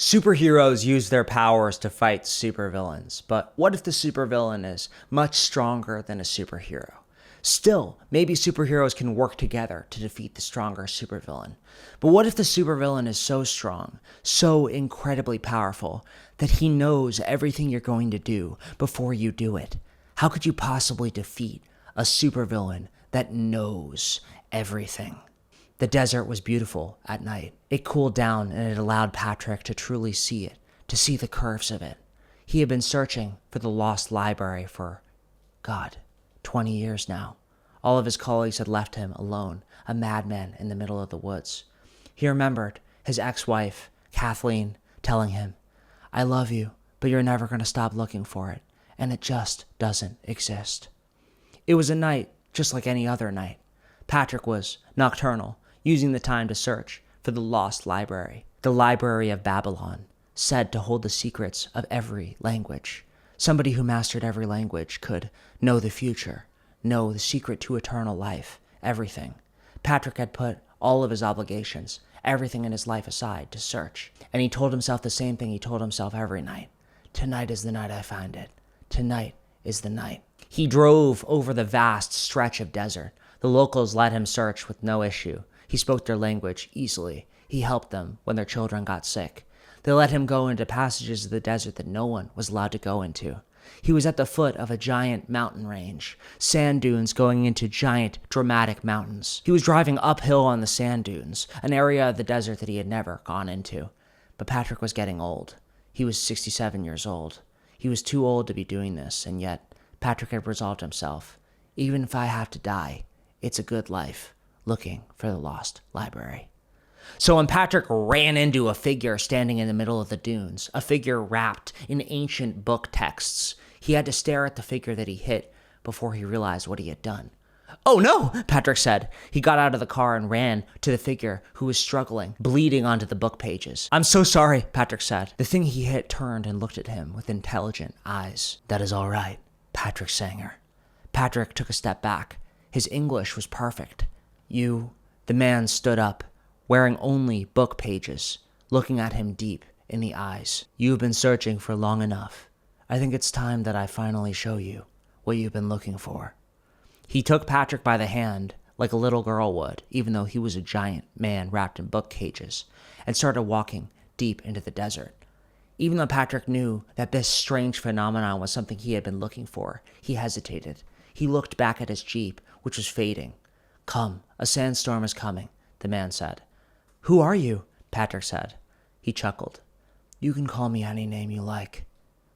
Superheroes use their powers to fight supervillains, but what if the supervillain is much stronger than a superhero? Still, maybe superheroes can work together to defeat the stronger supervillain. But what if the supervillain is so strong, so incredibly powerful, that he knows everything you're going to do before you do it? How could you possibly defeat a supervillain that knows everything? The desert was beautiful at night. It cooled down and it allowed Patrick to truly see it, to see the curves of it. He had been searching for the lost library for, 20 years now. All of his colleagues had left him alone, a madman in the middle of the woods. He remembered his ex-wife, Kathleen, telling him, "I love you, but you're never going to stop looking for it, and it just doesn't exist." It was a night just like any other night. Patrick was nocturnal, using the time to search for the lost library, the Library of Babylon, said to hold the secrets of every language. Somebody who mastered every language could know the future, know the secret to eternal life, everything. Patrick had put all of his obligations, everything in his life aside to search, and he told himself the same thing he told himself every night. Tonight is the night I find it. Tonight is the night. He drove over the vast stretch of desert. The locals let him search with no issue. He spoke their language easily. He helped them when their children got sick. They let him go into passages of the desert that no one was allowed to go into. He was at the foot of a giant mountain range, sand dunes going into giant, dramatic mountains. He was driving uphill on the sand dunes, an area of the desert that he had never gone into. But Patrick was getting old. He was 67 years old. He was too old to be doing this, and yet Patrick had resolved himself. Even if I have to die, it's a good life, looking for the lost library. So when Patrick ran into a figure standing in the middle of the dunes, a figure wrapped in ancient book texts, he had to stare at the figure that he hit before he realized what he had done. "Oh no," Patrick said. He got out of the car and ran to the figure who was struggling, bleeding onto the book pages. "I'm so sorry," Patrick said. The thing he hit turned and looked at him with intelligent eyes. "That is all right, Patrick Sanger." Patrick took a step back. His English was perfect. The man stood up, wearing only book pages, looking at him deep in the eyes. "You've been searching for long enough. I think it's time that I finally show you what you've been looking for." He took Patrick by the hand, like a little girl would, even though he was a giant man wrapped in book cages, and started walking deep into the desert. Even though Patrick knew that this strange phenomenon was something he had been looking for, he hesitated. He looked back at his Jeep, which was fading. "Come, a sandstorm is coming," the man said. "Who are you?" Patrick said. He chuckled. "You can call me any name you like.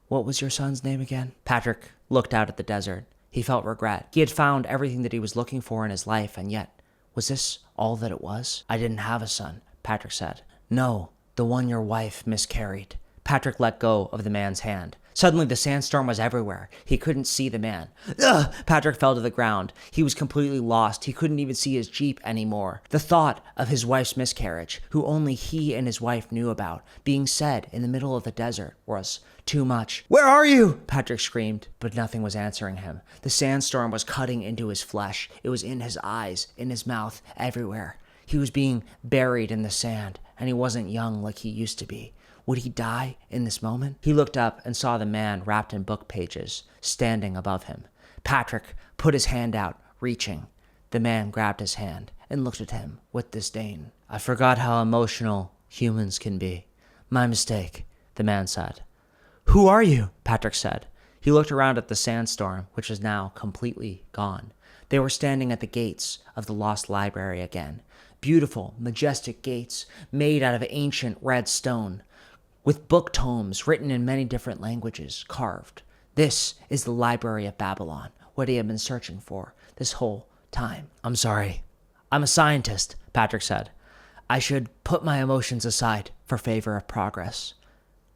What was your son's name again?" Patrick looked out at the desert. He felt regret. He had found everything that he was looking for in his life, and yet, was this all that it was? "I didn't have a son," Patrick said. "No, the one your wife miscarried." Patrick let go of the man's hand. Suddenly, the sandstorm was everywhere. He couldn't see the man. Ugh! Patrick fell to the ground. He was completely lost. He couldn't even see his Jeep anymore. The thought of his wife's miscarriage, who only he and his wife knew about, being said in the middle of the desert was too much. "Where are you?" Patrick screamed, but nothing was answering him. The sandstorm was cutting into his flesh. It was in his eyes, in his mouth, everywhere. He was being buried in the sand, and he wasn't young like he used to be. Would he die in this moment? He looked up and saw the man wrapped in book pages, standing above him. Patrick put his hand out, reaching. The man grabbed his hand and looked at him with disdain. "I forgot how emotional humans can be. My mistake," the man said. "Who are you?" Patrick said. He looked around at the sandstorm, which was now completely gone. They were standing at the gates of the lost library again. Beautiful, majestic gates made out of ancient red stone, with book tomes written in many different languages carved. This is the Library of Babylon, what he had been searching for this whole time. "I'm sorry. I'm a scientist," Patrick said. "I should put my emotions aside for favor of progress."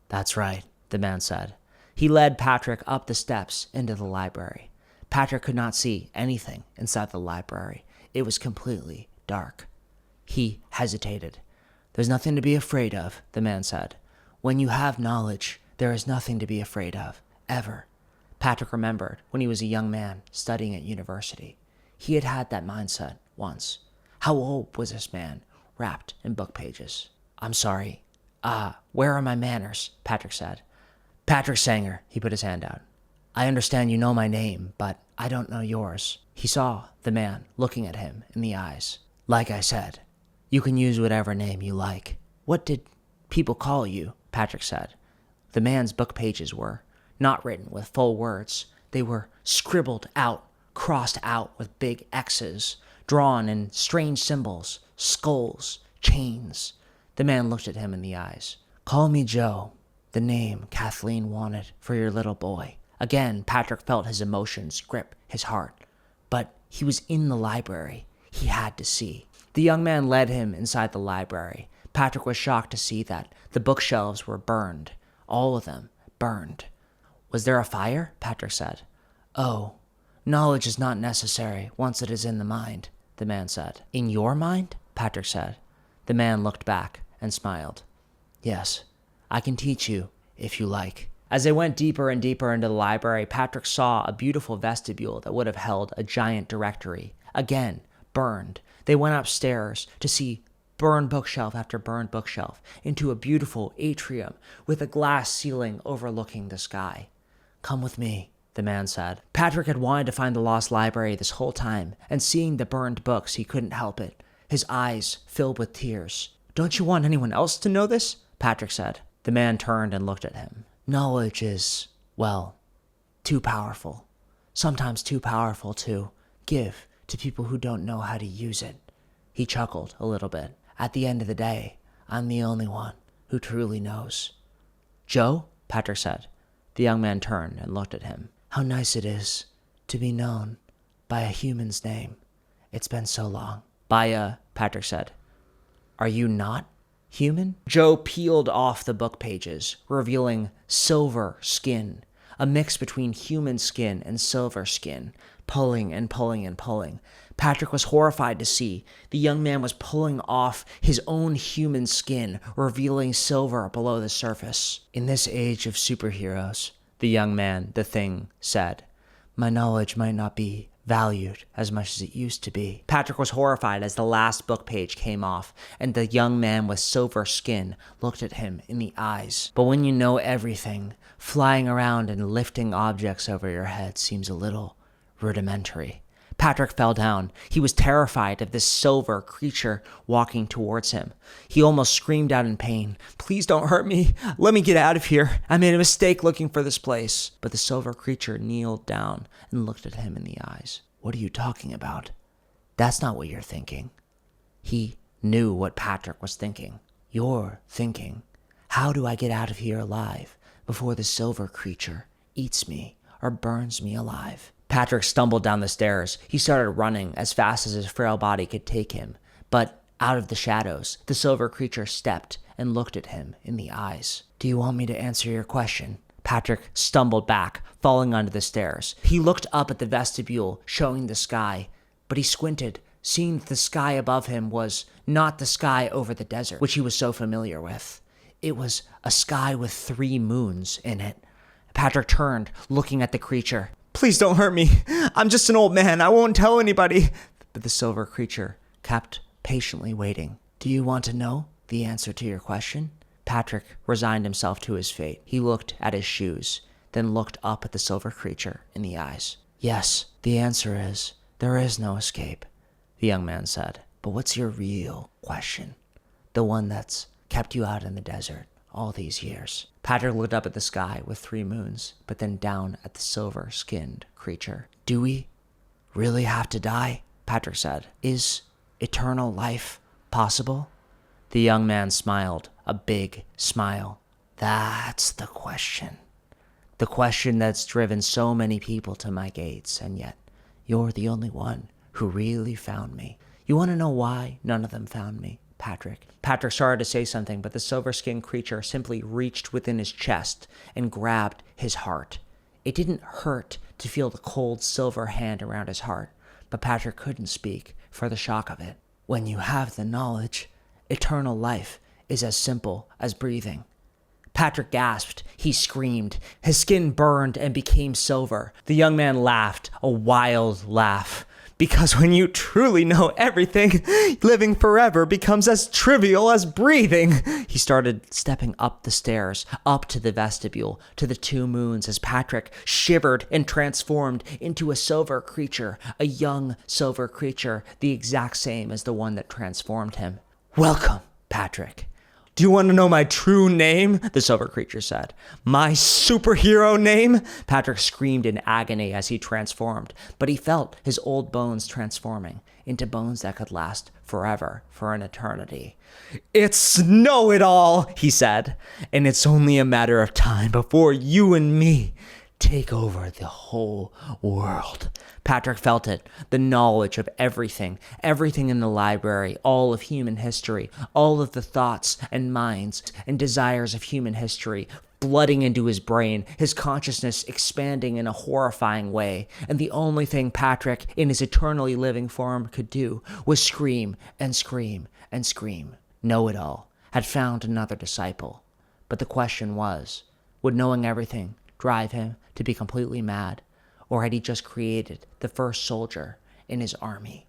"That's right," the man said. He led Patrick up the steps into the library. Patrick could not see anything inside the library. It was completely dark. He hesitated. "There's nothing to be afraid of," the man said. "When you have knowledge, there is nothing to be afraid of, ever." Patrick remembered when he was a young man studying at university. He had had that mindset once. How old was this man, wrapped in book pages? "I'm sorry. Where are my manners? Patrick said. Patrick Sanger, he put his hand out. I understand you know my name, but I don't know yours. He saw the man looking at him in the eyes. Like I said, you can use whatever name you like. What did people call you? Patrick said. The man's book pages were not written with full words. They were scribbled out, crossed out with big X's, drawn in strange symbols, skulls, chains. The man looked at him in the eyes. Call me Joe, the name Kathleen wanted for your little boy. Again, Patrick felt his emotions grip his heart. But he was in the library. He had to see. The young man led him inside the library. Patrick was shocked to see that the bookshelves were burned. All of them burned. Was there a fire? Patrick said. Oh, knowledge is not necessary once it is in the mind, the man said. In your mind? Patrick said. The man looked back and smiled. Yes, I can teach you if you like. As they went deeper and deeper into the library, Patrick saw a beautiful vestibule that would have held a giant directory. Again, burned. They went upstairs to see burned bookshelf after burned bookshelf into a beautiful atrium with a glass ceiling overlooking the sky. Come with me, the man said. Patrick had wanted to find the lost library this whole time, and seeing the burned books, he couldn't help it. His eyes filled with tears. Don't you want anyone else to know this? Patrick said. The man turned and looked at him. Knowledge is, well, too powerful. Sometimes too powerful to give to people who don't know how to use it. He chuckled a little bit. At the end of the day, I'm the only one who truly knows. Joe? Patrick said. The young man turned and looked at him. How nice it is to be known by a human's name. It's been so long. Patrick said. Are you not human? Joe peeled off the book pages, revealing silver skin, a mix between human skin and silver skin, pulling and pulling and pulling. Patrick was horrified to see the young man was pulling off his own human skin, revealing silver below the surface. In this age of superheroes, the young man, the thing, said, my knowledge might not be valued as much as it used to be. Patrick was horrified as the last book page came off, and the young man with silver skin looked at him in the eyes. But when you know everything, flying around and lifting objects over your head seems a little rudimentary. Patrick fell down. He was terrified of this silver creature walking towards him. He almost screamed out in pain. Please don't hurt me. Let me get out of here. I made a mistake looking for this place. But the silver creature kneeled down and looked at him in the eyes. What are you talking about? That's not what you're thinking. He knew what Patrick was thinking. You're thinking, how do I get out of here alive before the silver creature eats me or burns me alive? Patrick stumbled down the stairs. He started running as fast as his frail body could take him. But out of the shadows, the silver creature stepped and looked at him in the eyes. Do you want me to answer your question? Patrick stumbled back, falling onto the stairs. He looked up at the vestibule, showing the sky, but he squinted, seeing that the sky above him was not the sky over the desert, which he was so familiar with. It was a sky with 3 moons in it. Patrick turned, looking at the creature. Please don't hurt me. I'm just an old man. I won't tell anybody. But the silver creature kept patiently waiting. Do you want to know the answer to your question? Patrick resigned himself to his fate. He looked at his shoes, then looked up at the silver creature in the eyes. Yes, the answer is, there is no escape, the young man said. But what's your real question? The one that's kept you out in the desert all these years. Patrick looked up at the sky with 3 moons, but then down at the silver-skinned creature. Do we really have to die? Patrick said. Is eternal life possible? The young man smiled, a big smile. That's the question. The question that's driven so many people to my gates, and yet you're the only one who really found me. You want to know why none of them found me, Patrick? Patrick started to say something, but the silver-skinned creature simply reached within his chest and grabbed his heart. It didn't hurt to feel the cold silver hand around his heart, but Patrick couldn't speak for the shock of it. When you have the knowledge, eternal life is as simple as breathing. Patrick gasped. He screamed. His skin burned and became silver. The young man laughed, a wild laugh. Because when you truly know everything, living forever becomes as trivial as breathing. He started stepping up the stairs, up to the vestibule, to the two moons as Patrick shivered and transformed into a silver creature, a young silver creature, the exact same as the one that transformed him. Welcome, Patrick. Do you want to know my true name? The silver creature said. My superhero name? Patrick screamed in agony as he transformed, but he felt his old bones transforming into bones that could last forever, for an eternity. It's Know-It-All, he said, and it's only a matter of time before you and me take over the whole world. Patrick felt it, the knowledge of everything in the library, all of human history, all of the thoughts and minds and desires of human history flooding into his brain, his consciousness expanding in a horrifying way. And the only thing Patrick, in his eternally living form, could do was scream and scream and scream. Know-It-All had found another disciple. But the question was, would knowing everything drive him to be completely mad? Or had he just created the first soldier in his army?